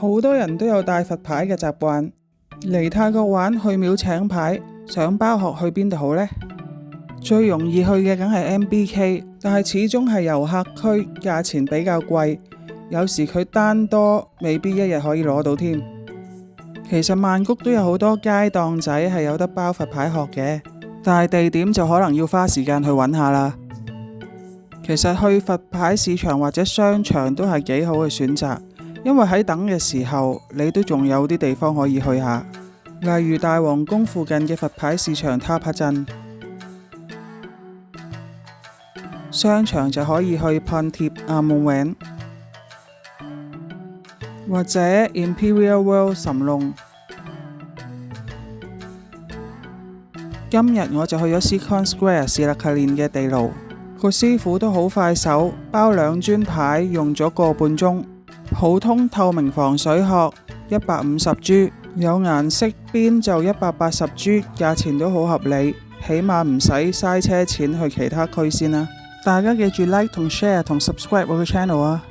好多人都有帶佛牌嘅習慣。嚟泰國玩去廟請牌，想包學去邊度好呢？最容易去嘅梗係 MBK， 但係始終係遊客區，價錢比較貴，有時佢單多未必一日可以攞到添。其實曼谷都有好多街檔仔係有得包佛牌學嘅，但係地點就可能要花時間去揾下啦。其實去佛牌市場或者商場都係幾好嘅選擇，因為喺等嘅時候你都仲有啲地方可以去下，例如大皇宮附近嘅佛牌市場塔帕鎮，商場就可以去 Pontiep Amowen 或者 Imperial World 岑龍。今日我就去咗 Seacon Square 士勒克練嘅地牢，個師傅都好快手，包2磚牌用咗個半鐘，普通透明防水殼150銖，有顏色邊就180銖，價錢都好合理，起碼唔使嘥車錢去其他區先啦。大家記住 like 同 share 同 subscribe 我嘅 channel啊！